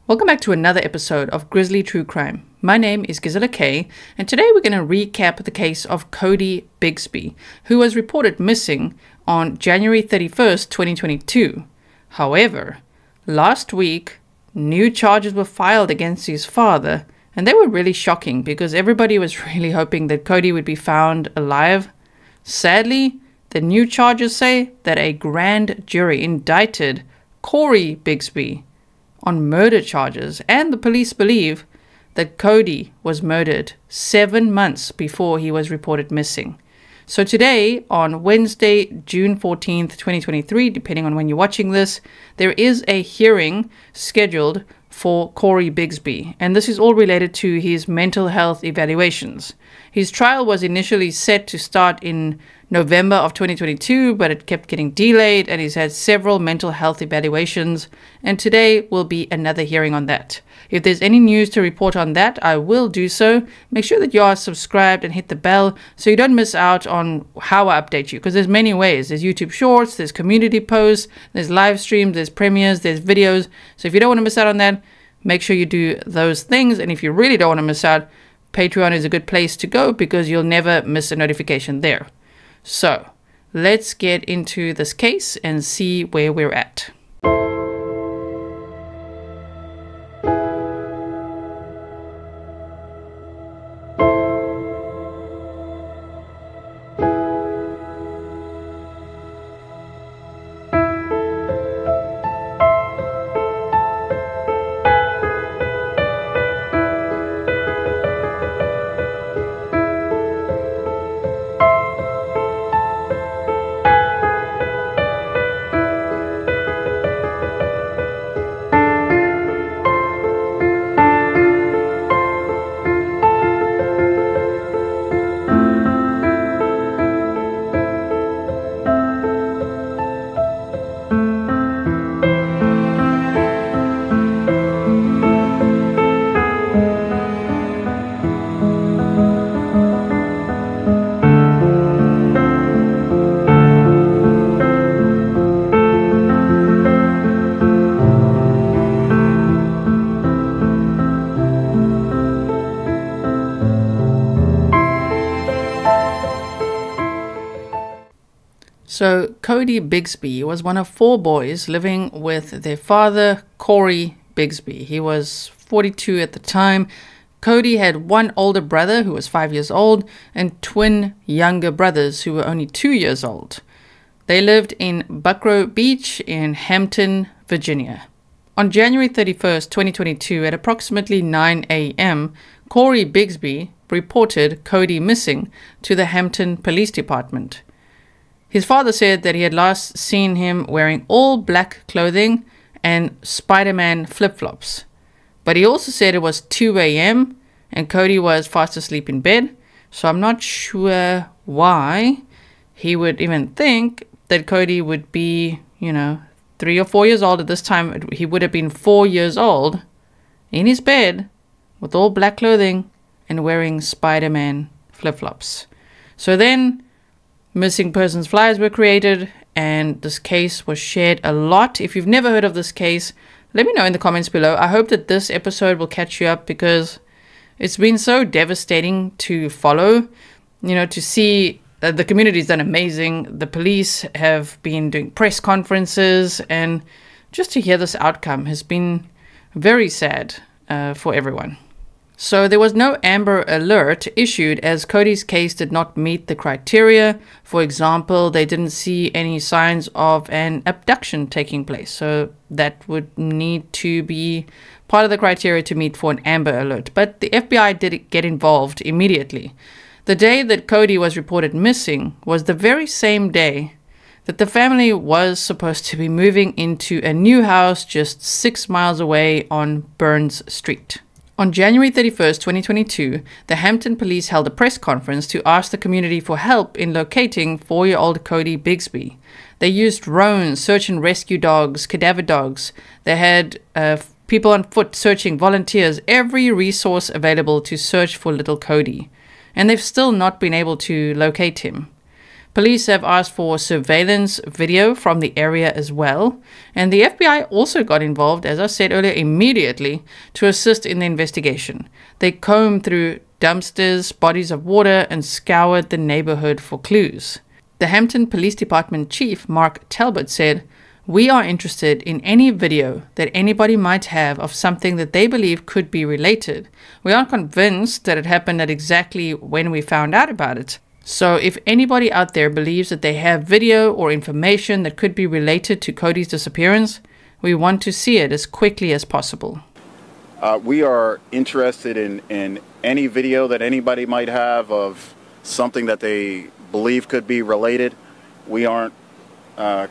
Welcome back to another episode of Grizzly True Crime. My name is Grizzly, and today we're going to recap the case of Codi Bigsby, who was reported missing on January 31st, 2022. However, last week, new charges were filed against his father, and they were really shocking because everybody was really hoping that Cody would be found alive. Sadly, the new charges say that a grand jury indicted Cory Bigsby on murder charges, and the police believe that Cody was murdered 7 months before he was reported missing. So today, on Wednesday, June 14th, 2023, depending on when you're watching this, there is a hearing scheduled for Cory Bigsby, and this is all related to his mental health evaluations. His trial was initially set to start in November of 2022, but it kept getting delayed, and he's had several mental health evaluations, and today will be another hearing on that. If there's any news to report on that, I will do so. Make sure that you are subscribed and hit the bell so you don't miss out on how I update you, because there's many ways. There's YouTube Shorts, there's community posts, there's live streams, there's premieres, there's videos. So if you don't want to miss out on that, make sure you do those things. And if you really don't want to miss out, Patreon is a good place to go because you'll never miss a notification there. So let's get into this case and see where we're at. So Codi Bigsby was one of 4 boys living with their father, Cory Bigsby. He was 42 at the time. Cody had one older brother who was 5 years old and twin younger brothers who were only 2 years old. They lived in Buckroe Beach in Hampton, Virginia. On January 31st, 2022, at approximately 9 a.m., Cory Bigsby reported Cody missing to the Hampton Police Department. His father said that he had last seen him wearing all black clothing and Spider-Man flip-flops. But he also said it was 2 a.m. and Cody was fast asleep in bed. So I'm not sure why he would even think that Cody would be, 3 or 4 years old at this time. He would have been 4 years old in his bed with all black clothing and wearing Spider-Man flip-flops. So then missing persons flyers were created, and this case was shared a lot. If you've never heard of this case, let me know in the comments below. I hope that this episode will catch you up because it's been so devastating to follow, to see the community's done amazing. The police have been doing press conferences, and just to hear this outcome has been very sad for everyone. So there was no Amber Alert issued as Cody's case did not meet the criteria. For example, they didn't see any signs of an abduction taking place. So that would need to be part of the criteria to meet for an Amber Alert. But the FBI did get involved immediately. The day that Cody was reported missing was the very same day that the family was supposed to be moving into a new house just 6 miles away on Burns Street. On January 31st, 2022, the Hampton police held a press conference to ask the community for help in locating 4-year-old Codi Bigsby. They used drones, search and rescue dogs, cadaver dogs. They had people on foot searching, volunteers, every resource available to search for little Cody. And they've still not been able to locate him. Police have asked for surveillance video from the area as well, and the FBI also got involved, as I said earlier, immediately to assist in the investigation. They combed through dumpsters, bodies of water, and scoured the neighborhood for clues. The Hampton Police Department Chief, Mark Talbot, said, "We are interested in any video that anybody might have of something that they believe could be related. We aren't convinced that it happened at exactly when we found out about it. So if anybody out there believes that they have video or information that could be related to Cody's disappearance, we want to see it as quickly as possible." We are interested in any video that anybody might have of something that they believe could be related. We aren't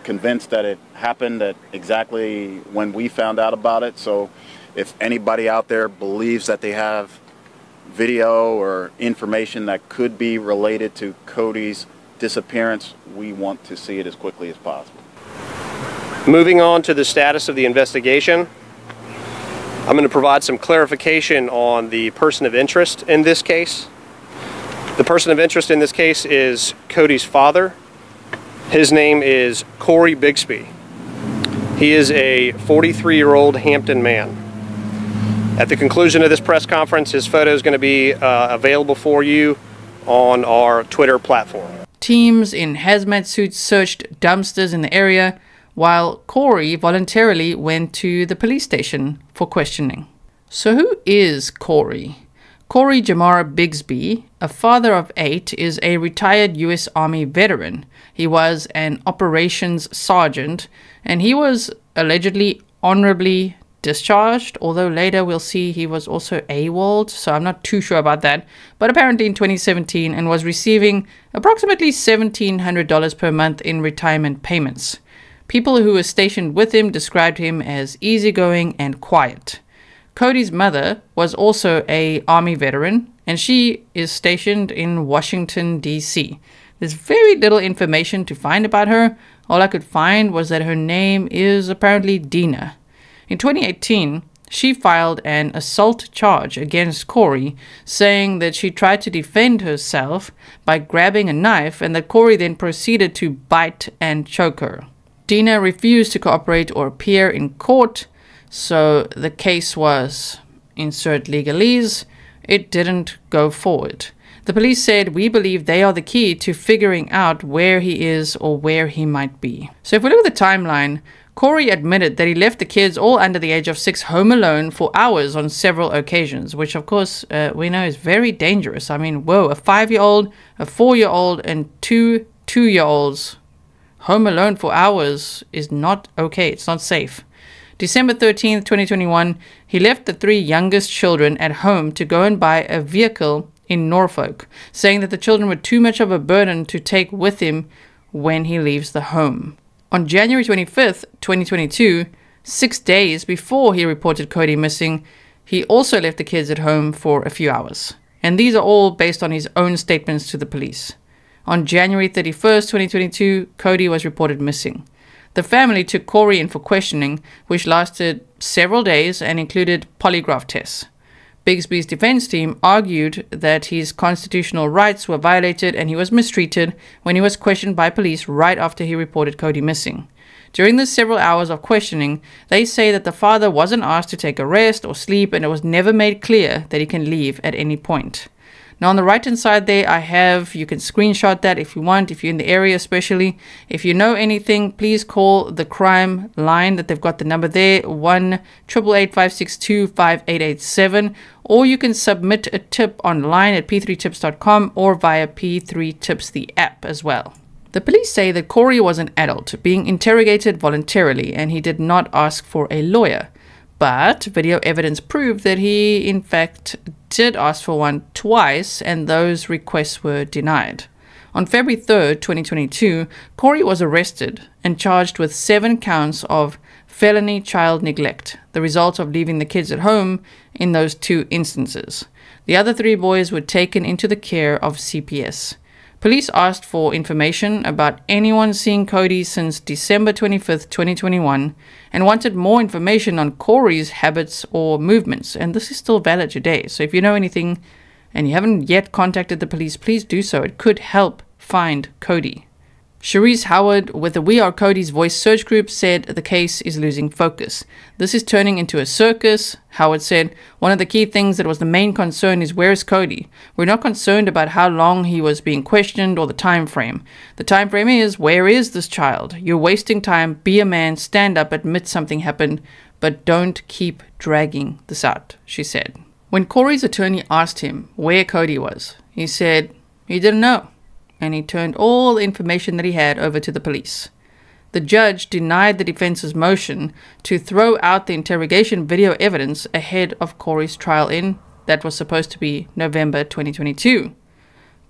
convinced that it happened at exactly when we found out about it. So if anybody out there believes that they have video or information that could be related to Cody's disappearance, we want to see it as quickly as possible. Moving on to the status of the investigation, I'm going to provide some clarification on the person of interest in this case. The person of interest in this case is Cody's father. His name is Cory Bigsby. He is a 43-year-old Hampton man. At the conclusion of this press conference, his photo is going to be available for you on our Twitter platform. Teams in hazmat suits searched dumpsters in the area, while Cori voluntarily went to the police station for questioning. So who is Cori? Cory Bigsby, a father of 8, is a retired U.S. Army veteran. He was an operations sergeant, and he was allegedly honorably discharged, although later we'll see he was also AWOL'd, so I'm not too sure about that, but apparently in 2017, and was receiving approximately $1,700 per month in retirement payments. People who were stationed with him described him as easygoing and quiet. Cody's mother was also an Army veteran, and she is stationed in Washington, D.C. There's very little information to find about her. All I could find was that her name is apparently Dina. In 2018, she filed an assault charge against Cori, saying that she tried to defend herself by grabbing a knife and that Cori then proceeded to bite and choke her. Dina refused to cooperate or appear in court, so the case was, insert legalese, it didn't go forward. The police said, "We believe they are the key to figuring out where he is or where he might be." So if we look at the timeline, Cori admitted that he left the kids all under the age of 6 home alone for hours on several occasions, which of course we know is very dangerous. I mean, whoa, a 5-year-old, a 4-year-old, and 2 2-year-olds home alone for hours is not okay. It's not safe. December 13th, 2021, he left the 3 youngest children at home to go and buy a vehicle in Norfolk, saying that the children were too much of a burden to take with him when he leaves the home. On January 25th, 2022, 6 days before he reported Cody missing, he also left the kids at home for a few hours. And these are all based on his own statements to the police. On January 31st, 2022, Cody was reported missing. The family took Cori in for questioning, which lasted several days and included polygraph tests. Bigsby's defense team argued that his constitutional rights were violated and he was mistreated when he was questioned by police right after he reported Cody missing. During the several hours of questioning, they say that the father wasn't asked to take a rest or sleep, and it was never made clear that he can leave at any point. Now on the right hand side there, you can screenshot that if you want, if you're in the area especially. If you know anything, please call the crime line that they've got the number there, 1-888-562-5887, or you can submit a tip online at p3tips.com or via P3Tips, the app as well. The police say that Cori was an adult being interrogated voluntarily and he did not ask for a lawyer. But video evidence proved that he, in fact, did ask for one twice, and those requests were denied. On February 3rd, 2022, Cori was arrested and charged with 7 counts of felony child neglect, the result of leaving the kids at home in those 2 instances. The other 3 boys were taken into the care of CPS. Police asked for information about anyone seeing Cody since December 25th, 2021, and wanted more information on Cori's habits or movements, and this is still valid today. So if you know anything and you haven't yet contacted the police, please do so. It could help find Cody. Sharice Howard with the We Are Cody's Voice search group said the case is losing focus. This is turning into a circus. Howard said, one of the key things that was the main concern is where's Cody? We're not concerned about how long he was being questioned or the time frame. The time frame is, where is this child? You're wasting time. Be a man, stand up, admit something happened, but don't keep dragging this out, she said. When Cory's attorney asked him where Cody was, he said he didn't know, and he turned all the information that he had over to the police. The judge denied the defense's motion to throw out the interrogation video evidence ahead of Cory's trial that was supposed to be November 2022.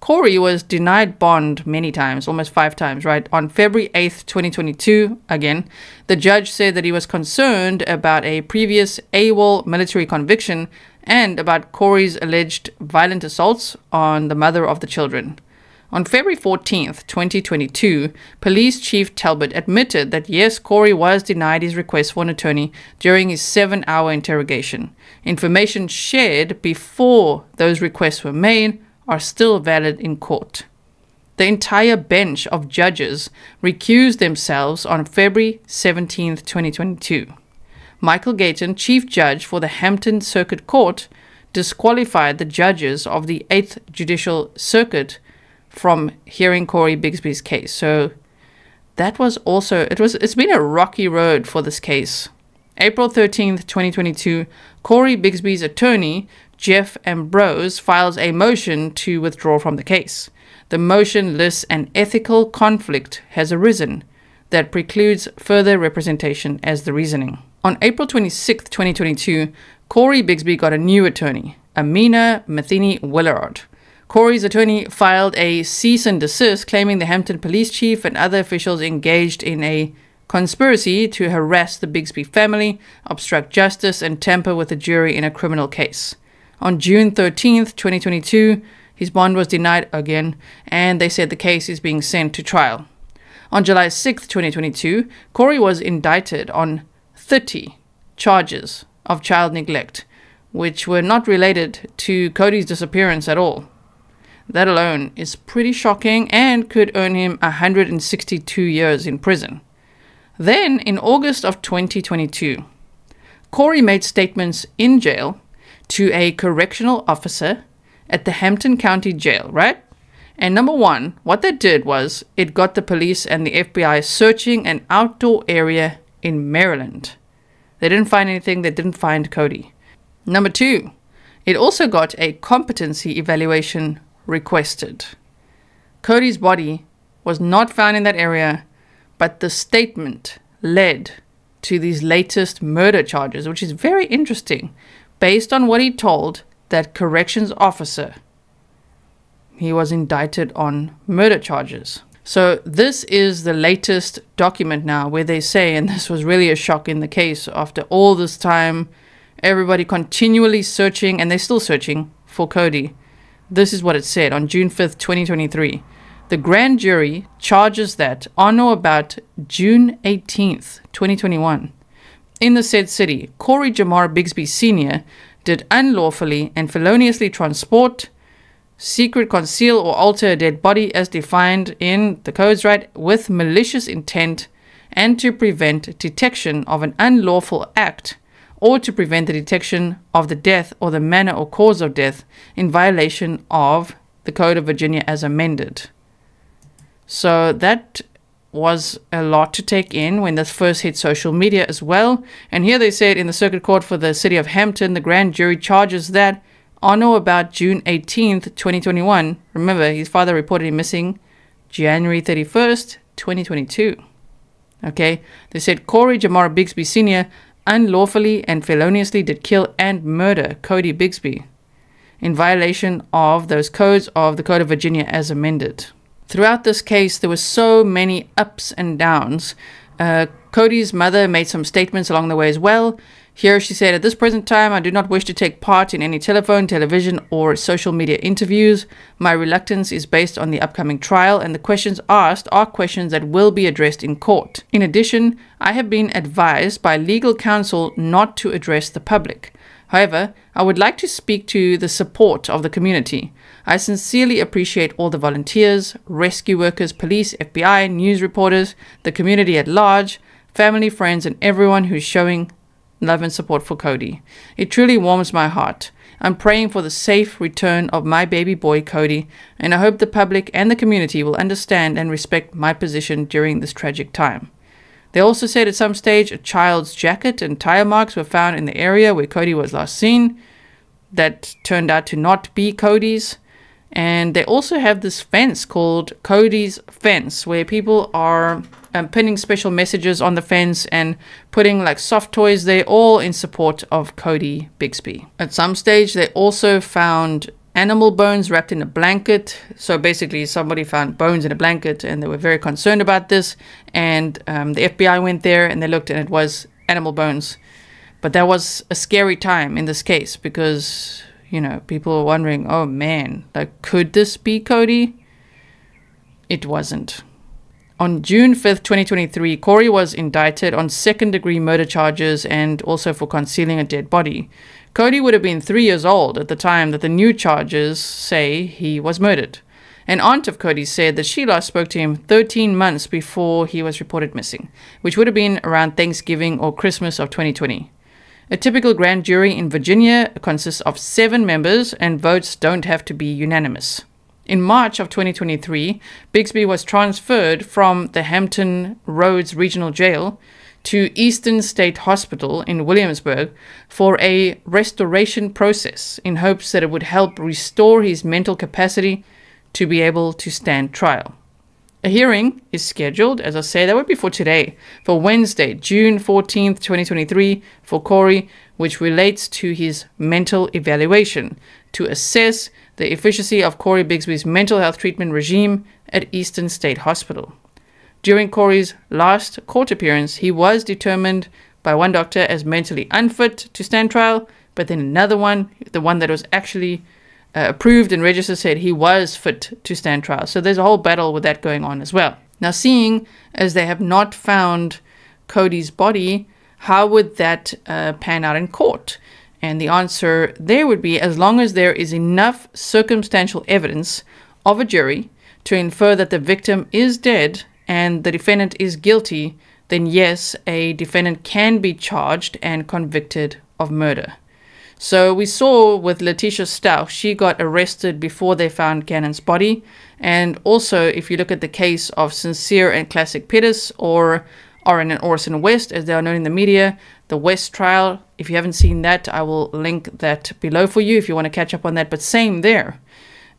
Cori was denied bond many times, almost 5 times, right? On February 8th, 2022, again, the judge said that he was concerned about a previous AWOL military conviction and about Cory's alleged violent assaults on the mother of the children. On February 14th, 2022, Police Chief Talbot admitted that yes, Cori was denied his request for an attorney during his 7-hour interrogation. Information shared before those requests were made are still valid in court. The entire bench of judges recused themselves on February 17th, 2022. Michael Gayton, Chief Judge for the Hampton Circuit Court, disqualified the judges of the 8th Judicial Circuit from hearing Cory Bigsby's case. So that was also, it's been a rocky road for this case. April 13th, 2022, Cory Bigsby's attorney, Jeff Ambrose, files a motion to withdraw from the case. The motion lists an ethical conflict has arisen that precludes further representation as the reasoning. On April 26th, 2022, Cory Bigsby got a new attorney, Amina Matheny Willard. Cory's attorney filed a cease and desist claiming the Hampton Police Chief and other officials engaged in a conspiracy to harass the Bigsby family, obstruct justice, and tamper with the jury in a criminal case. On June 13th, 2022, his bond was denied again, and they said the case is being sent to trial. On July 6th, 2022, Cori was indicted on 30 charges of child neglect, which were not related to Cody's disappearance at all. That alone is pretty shocking and could earn him 162 years in prison. Then, in August of 2022, Cori made statements in jail to a correctional officer at the Hampton County Jail, right? And number one, what that did was it got the police and the FBI searching an outdoor area in Maryland. They didn't find anything. They didn't find Cody. Number two, it also got a competency evaluation requested. Cody's body was not found in that area, but the statement led to these latest murder charges, which is very interesting. Based on what he told that corrections officer, he was indicted on murder charges. So this is the latest document now where they say, and this was really a shock in the case, after all this time, everybody continually searching, and they're still searching for Cody. This is what it said on June 5th, 2023. The grand jury charges that on or about June 18th, 2021, in the said city, Cory Bigsby Sr. did unlawfully and feloniously transport, secret, conceal, or alter a dead body as defined in the codes, right, with malicious intent and to prevent detection of an unlawful act or to prevent the detection of the death or the manner or cause of death in violation of the Code of Virginia as amended. So that was a lot to take in when this first hit social media as well. And here they said in the circuit court for the city of Hampton, the grand jury charges that on or about June 18th, 2021, remember his father reported him missing January 31st, 2022. Okay, they said Cory Bigsby Sr. unlawfully and feloniously did kill and murder Codi Bigsby in violation of those codes of the Code of Virginia as amended. Throughout this case, there were so many ups and downs. Cody's mother made some statements along the way as well. Here she said, "At this present time, I do not wish to take part in any telephone, television, or social media interviews. My reluctance is based on the upcoming trial, and the questions asked are questions that will be addressed in court. In addition, I have been advised by legal counsel not to address the public. However, I would like to speak to the support of the community. I sincerely appreciate all the volunteers, rescue workers, police, FBI, news reporters, the community at large, family, friends, and everyone who's showing love and support for Cody. It truly warms my heart. I'm praying for the safe return of my baby boy, Cody, and I hope the public and the community will understand and respect my position during this tragic time." They also said at some stage a child's jacket and tire marks were found in the area where Cody was last seen. That turned out to not be Cody's. And they also have this fence called Cody's Fence, where people are pinning special messages on the fence and putting like soft toys there, all in support of Codi Bigsby. At some stage, they also found animal bones wrapped in a blanket. So basically, somebody found bones in a blanket, and they were very concerned about this. And the FBI went there and they looked, and it was animal bones. But that was a scary time in this case because, you know, people were wondering, oh man, like, could this be Cody? It wasn't. On June 5th, 2023, Cori was indicted on second-degree murder charges and also for concealing a dead body. Cody would have been 3 years old at the time that the new charges say he was murdered. An aunt of Cody said that she last spoke to him 13 months before he was reported missing, which would have been around Thanksgiving or Christmas of 2020. A typical grand jury in Virginia consists of 7 members, and votes don't have to be unanimous. In March of 2023, Bigsby was transferred from the Hampton Roads Regional Jail to Eastern State Hospital in Williamsburg for a restoration process in hopes that it would help restore his mental capacity to be able to stand trial. A hearing is scheduled, as I say, that would be for today, for Wednesday, June 14th, 2023, for Cori, which relates to his mental evaluation to assess the efficacy of Cory Bigsby's mental health treatment regime at Eastern State Hospital. During Cori's last court appearance, he was determined by one doctor as mentally unfit to stand trial, but then another one, the one that was actually approved and registered, said he was fit to stand trial. So there's a whole battle with that going on as well. Now, seeing as they have not found Cody's body, how would that pan out in court? And the answer there would be, as long as there is enough circumstantial evidence of a jury to infer that the victim is dead and the defendant is guilty, then yes, a defendant can be charged and convicted of murder. So we saw with Letitia Stauch, she got arrested before they found Cannon's body. And also, if you look at the case of Sincere and Classic Pettis, or Orrin and Orson West, as they are known in the media, the West trial, if you haven't seen that, I will link that below for you if you want to catch up on that. But same there.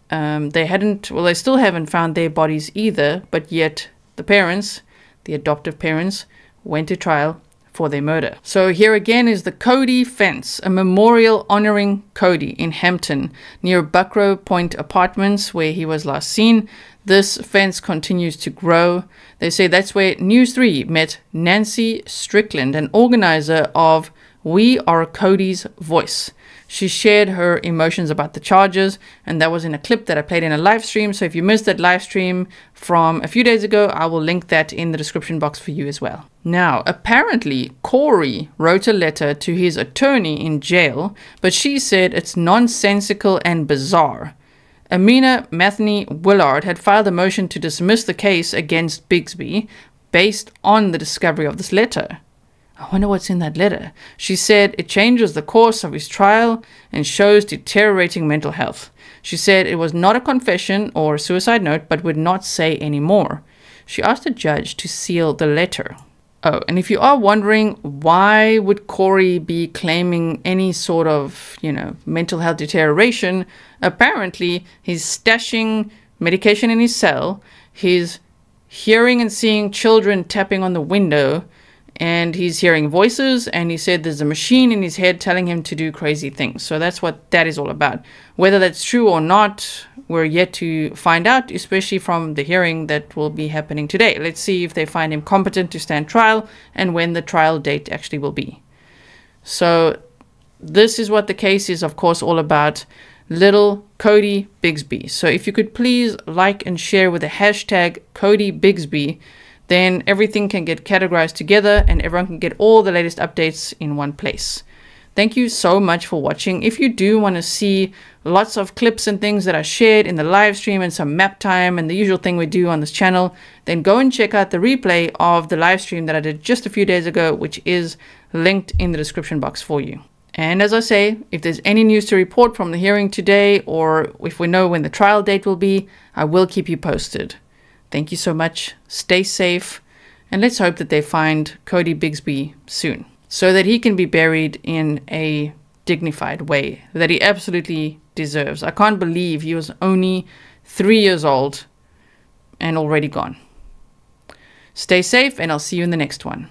They still haven't found their bodies either, but yet the parents, the adoptive parents, went to trial for their murder. So here again is the Codi Fence, a memorial honoring Cody in Hampton, near Buckroe Point Apartments, where he was last seen. This fence continues to grow. They say that's where News 3 met Nancy Strickland, an organizer of We Are Cody's Voice. She shared her emotions about the charges, and that was in a clip that I played in a live stream. So if you missed that live stream from a few days ago, I will link that in the description box for you as well. Now, apparently, Cori wrote a letter to his attorney in jail, but she said it's nonsensical and bizarre. Amina Matheny Willard had filed a motion to dismiss the case against Bigsby based on the discovery of this letter. I wonder what's in that letter. She said it changes the course of his trial and shows deteriorating mental health. She said it was not a confession or a suicide note, but would not say any more. She asked the judge to seal the letter. Oh, and if you are wondering why would Cori be claiming any sort of, mental health deterioration, apparently he's stashing medication in his cell, he's hearing and seeing children tapping on the window, and he's hearing voices, and he said there's a machine in his head telling him to do crazy things. So that's what that is all about. Whether that's true or not, we're yet to find out, especially from the hearing that will be happening today. Let's see if they find him competent to stand trial and when the trial date actually will be. So this is what the case is, of course, all about. Little Codi Bigsby. So if you could please like and share with the hashtag Codi Bigsby, then everything can get categorized together and everyone can get all the latest updates in one place. Thank you so much for watching. If you do want to see lots of clips and things that are shared in the live stream and some map time and the usual thing we do on this channel, then go and check out the replay of the live stream that I did just a few days ago, which is linked in the description box for you. And as I say, if there's any news to report from the hearing today, or if we know when the trial date will be, I will keep you posted. Thank you so much. Stay safe. And let's hope that they find Codi Bigsby soon, so that he can be buried in a dignified way that he absolutely deserves. I can't believe he was only 3 years old and already gone. Stay safe, and I'll see you in the next one.